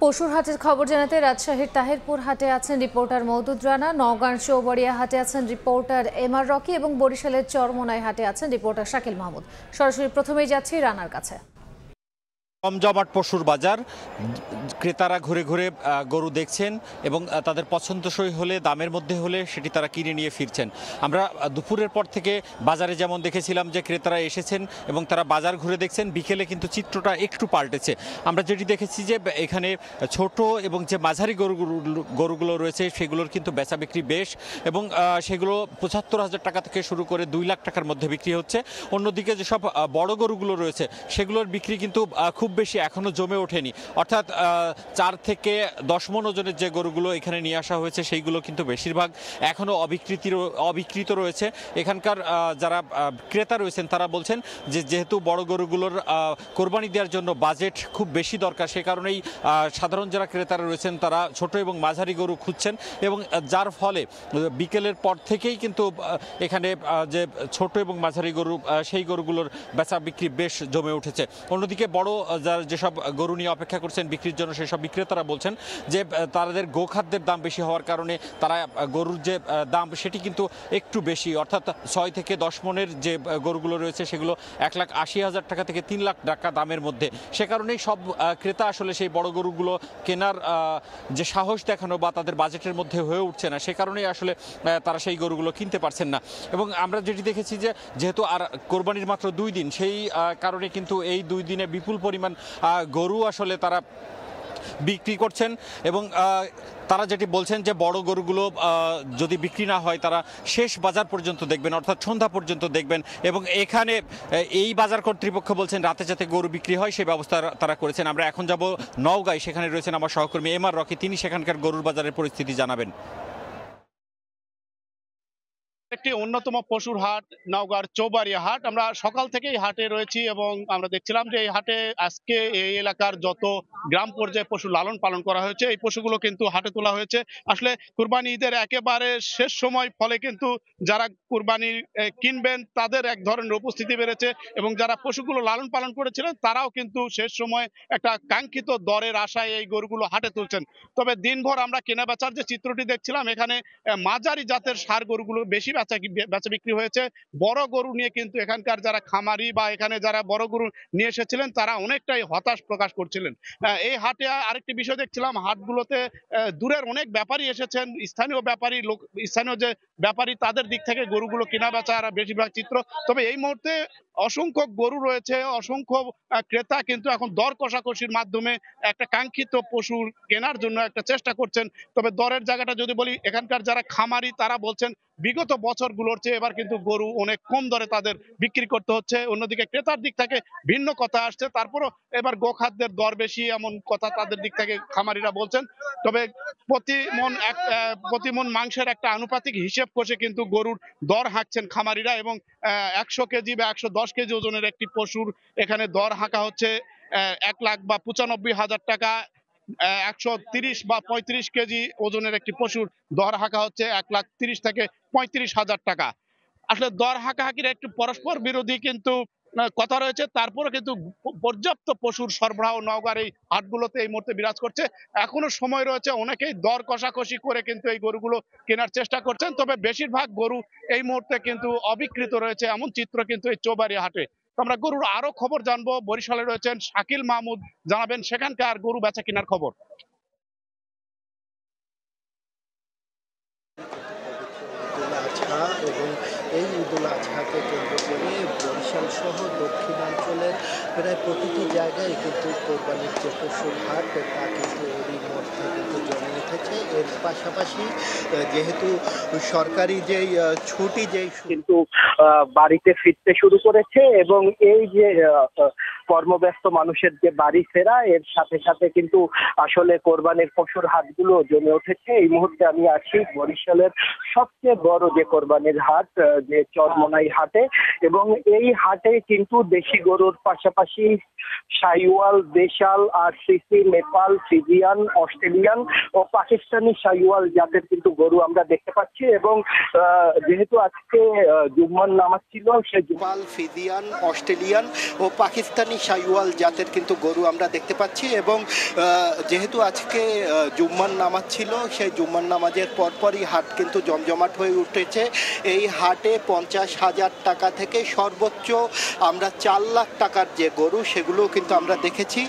পশুর হাটের খবর জানাতে রাজশাহীর তাহিরপুর হাটে আছেন রিপোর্টার মওদুদ রানা, নওগাঁর চৌবাড়িয়া হাটে আছেন রিপোর্টার এমআর রকি এবং বরিশালের চরমোনাই হাটে আছেন রিপোর্টার শাকিল মাহমুদ। সরাসরি প্রথমেই যাচ্ছি রানার কাছে। জমজমাট পশুর বাজার, ক্রেতারা ঘুরে ঘুরে গরু দেখছেন এবং তাদের পছন্দসই হলে, দামের মধ্যে হলে সেটি তারা কিনে নিয়ে ফিরছেন। আমরা দুপুরের পর থেকে বাজারে যেমন দেখেছিলাম যে ক্রেতারা এসেছেন এবং তারা বাজার ঘুরে দেখছেন, বিকেলে কিন্তু চিত্রটা একটু পাল্টেছে। আমরা যেটি দেখেছি যে এখানে ছোট এবং যে মাঝারি গরুগুলো রয়েছে সেগুলোর কিন্তু বেচা বিক্রি বেশ, এবং সেগুলো ৭৫,০০০ টাকা থেকে শুরু করে ২ লাখ টাকার মধ্যে বিক্রি হচ্ছে। অন্যদিকে যেসব বড় গরুগুলো রয়েছে সেগুলোর বিক্রি কিন্তু খুব বেশি এখনো জমে ওঠেনি, অর্থাৎ ৪ থেকে ১০ মণ ওজনের যে গরুগুলো এখানে নিয়ে আসা হয়েছে সেইগুলো কিন্তু বেশিরভাগ এখনো অবিকৃত রয়েছে। এখানকার যারা ক্রেতা রয়েছেন তারা বলছেন যে যেহেতু বড় গরুগুলোর কোরবানি দেওয়ার জন্য বাজেট খুব বেশি দরকার, সে কারণেই সাধারণ যারা ক্রেতারা রয়েছেন তারা ছোট এবং মাঝারি গরু খুঁজছেন, এবং যার ফলে বিকেলের পর থেকেই কিন্তু এখানে যে ছোট এবং মাঝারি গরু সেই গরুগুলোর বেচা বিক্রি বেশ জমে উঠেছে। অন্যদিকে বড় যেসব গরু নিয়ে অপেক্ষা করছেন বিক্রির জন্য সেসব বিক্রেতারা বলছেন যে তাদের গোখাদ্যের দাম বেশি হওয়ার কারণে তারা গরুর যে দাম সেটি কিন্তু একটু বেশি, অর্থাৎ ৬ থেকে ১০ মণের যে গরুগুলো রয়েছে সেগুলো ১,৮০,০০০ টাকা থেকে ৩ লাখ টাকা দামের মধ্যে। সে কারণেই সব ক্রেতা আসলে সেই বড় গরুগুলো কেনার যে সাহস দেখানো বা তাদের বাজেটের মধ্যে হয়ে উঠছে না, সে কারণেই আসলে তারা সেই গরুগুলো কিনতে পারছেন না। এবং আমরা যেটি দেখেছি যে যেহেতু আর কোরবানির মাত্র ২ দিন, সেই কারণে কিন্তু এই ২ দিনে বিপুল পরিমাণ গরু আসলে তারা বিক্রি করছেন, এবং তারা যেটি বলছেন যে বড় গরুগুলো যদি বিক্রি না হয় তারা শেষ বাজার পর্যন্ত দেখবেন, অর্থাৎ সন্ধ্যা পর্যন্ত দেখবেন, এবং এখানে এই বাজার কর্তৃপক্ষ বলছেন রাতে যাতে গরু বিক্রি হয় সেই ব্যবস্থা তারা করেছেন। আমরা এখন যাব নওগাঁয়, সেখানে রয়েছেন আমার সহকর্মী এমআর রকি, তিনি সেখানকার গরুর বাজারের পরিস্থিতি জানাবেন। একটি অন্যতম পশুর হাট নওগাঁর চৌবাড়িয়া হাট। আমরা সকাল থেকেই হাটে রয়েছি এবং আমরা দেখছিলাম যে এই হাটে আজকে এই এলাকার যত গ্রাম পর্যায়ে পশু লালন পালন করা হয়েছে এই পশুগুলো কিন্তু হাটে তোলা হয়েছে। আসলে কুরবানি ঈদের একেবারে শেষ সময়, ফলে কিন্তু যারা কুরবানি কিনবেন তাদের এক ধরনের উপস্থিতি বেড়েছে, এবং যারা পশুগুলো লালন পালন করেছিলেন তারাও কিন্তু শেষ সময় একটা কাঙ্ক্ষিত দরের আশায় এই গরুগুলো হাটে তুলছেন। তবে দিনভর আমরা কেনা বেচার যে চিত্রটি দেখছিলাম, এখানে মাঝারি জাতের ষাঁড় গরুগুলো বেশি বেচা বিক্রি হয়েছে। বড় গরু নিয়ে কিন্তু এখানকার যারা খামারি বা এখানে যারা বড় গরু নিয়ে এসেছিলেন তারা অনেকটাই হতাশ প্রকাশ করছিলেন। এই হাটে আরেকটি বিষয় দেখছিলাম, হাটগুলোতে দূরের অনেক ব্যাপারী এসেছেন, স্থানীয় যে ব্যাপারী তাদের দিক থেকে গরুগুলো কেনা বেচা আর বেশিরভাগ চিত্র। তবে এই মুহূর্তে অসংখ্য গরু রয়েছে, অসংখ্য ক্রেতা কিন্তু এখন দর কষাকষির মাধ্যমে একটা কাঙ্ক্ষিত পশু কেনার জন্য একটা চেষ্টা করছেন। তবে দরের জায়গাটা যদি বলি, এখানকার যারা খামারি তারা বলছেন বিগত বছরগুলোর চেয়ে এবার কিন্তু গরু অনেক কম দরে তাদের বিক্রি করতে হচ্ছে। অন্যদিকে ক্রেতার দিক থেকে ভিন্ন কথা আসছে, তারপরও এবার গোখাদ্যের দর বেশি এমন কথা তাদের দিক থেকে খামারিরা বলছেন। তবে প্রতি মন মাংসের একটা আনুপাতিক হিসেব কষে কিন্তু গরুর দর হাঁকছেন খামারিরা, এবং ১০০ কেজি বা ১১০ কেজি ওজনের একটি পশুর এখানে দর হাঁকা হচ্ছে ১,০০,০০০ বা ৯৫,০০০ টাকা। ১৩০ বা ৩৫ কেজি ওজনের একটি পশুর দর হাঁকা হচ্ছে ১,৩০,০০০ থেকে ৩৫,০০০ টাকা। আসলে দর হাঁকাহাকির একটু পরস্পর বিরোধী কিন্তু কথা রয়েছে, তারপরে কিন্তু পর্যাপ্ত পশুর সরবরাহ নওগাঁর এই হাটগুলোতে এই মুহূর্তে বিরাজ করছে। এখনো সময় রয়েছে, অনেকেই দর কষাকষি করে কিন্তু এই গরুগুলো কেনার চেষ্টা করছেন। তবে বেশিরভাগ গরু এই মুহূর্তে কিন্তু অবিকৃত রয়েছে, এমন চিত্র কিন্তু এই চৌবাড়িয়া হাটে। আমরা গরুর আরো খবর জানবো, বরিশালে রয়েছেন শাকিল মাহমুদ, জানাবেন সেখানকার গরু বেচা কেনার খবর। এবং এই ঈদুল আজহাকে কেন্দ্র করে বরিশাল সহ দক্ষিণাঞ্চলের প্রায় প্রতিটি জায়গায় কিন্তু কোরবানির যে পশুর হাট তা কিন্তু এরই মধ্যে কিন্তু জমে উঠেছে। এর পাশাপাশি যেহেতু সরকারি যেই ছুটি কিন্তু বাড়িতে ফিরতে শুরু করেছে, এবং এই যে কর্মব্যস্ত মানুষের যে বাড়ি ফেরা, এর সাথে সাথে কিন্তু আসলে কোরবানির পশুর হাটগুলো জমে উঠেছে। এই মুহূর্তে আমি আছি বরিশালের সবচেয়ে বড় যে কোরবানির হাট, যে চরমোনাই হাটে, এবং এই হাটে কিন্তু দেশি গরুর পাশাপাশি শাহিওয়াল, দেশাল, আরসিসি, নেপাল, ফ্রিজিয়ান, অস্ট্রেলিয়ান ও পাকিস্তানি শাহিওয়াল জাতের কিন্তু গরু আমরা দেখতে পাচ্ছি। এবং যেহেতু আজকে জুম্মার নামাজ ছিল, সেই নেপাল, ফ্রিজিয়ান, অস্ট্রেলিয়ান ও পাকিস্তানি শাহিওয়াল জাতের কিন্তু গরু আমরা দেখতে পাচ্ছি। এবং যেহেতু আজকে জুম্মার নামাজ ছিল, সেই জুম্মার নামাজের পরপরই হাট কিন্তু জমজমাট হয়ে উঠেছে। এই হাটে 50,000 টাকা থেকে সর্বোচ্চ আমরা 4 লাখ টাকার যে গরু সেগুলো কিন্তু আমরা দেখেছি।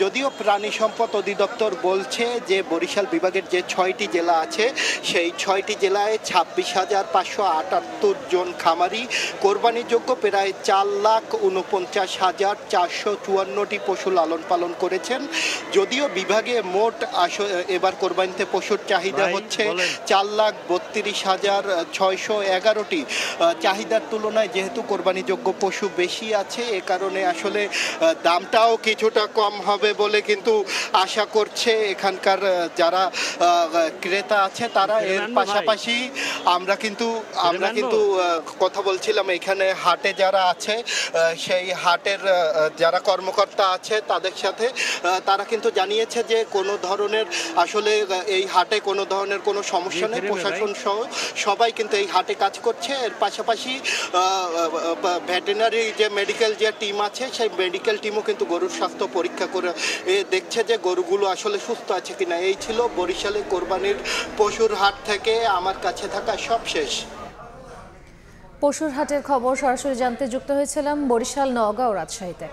যদিও প্রাণী সম্পদ অধিদপ্তর বলছে যে বরিশাল বিভাগের যে 6টি জেলা আছে, সেই 6টি জেলায় 26,578 জন খামারি কোরবানিযোগ্য প্রায় 4,49,454টি পশু লালন পালন করেছেন। যদিও বিভাগে মোট এবার কোরবানিতে পশুর চাহিদা হচ্ছে 4,32,611টি। চাহিদার তুলনায় যেহেতু কোরবানিযোগ্য পশু বেশি আছে, এ কারণে আসলে দামটাও কিছুটা কম হবে বলে কিন্তু আশা করছে এখানকার যারা ক্রেতা আছে তারা। এর পাশাপাশি আমরা কিন্তু কথা বলছিলাম এখানে হাটে যারা আছে, সেই হাটের যারা কর্মকর্তা আছে তাদের সাথে, তারা কিন্তু জানিয়েছে যে কোনো ধরনের আসলে এই হাটে কোনো ধরনের কোনো সমস্যা নেই। প্রশাসন সহ সবাই কিন্তু এই হাটে কাজ করছে। এর পাশাপাশি ভেটেরিনারি যে মেডিকেল যে টিম আছে, সেই মেডিকেল টিমও কিন্তু গরুর স্বাস্থ্য পরীক্ষা করে দেখছে যে গরুগুলো আসলে সুস্থ আছে কিনা। এই ছিল বরিশালে কোরবানির পশুর হাট থেকে আমার কাছে থাকা সব শেষ। পশুর হাটের খবর সরাসরি জানতে যুক্ত হয়েছিলাম বরিশাল, নওগাঁ ও রাজশাহীতে।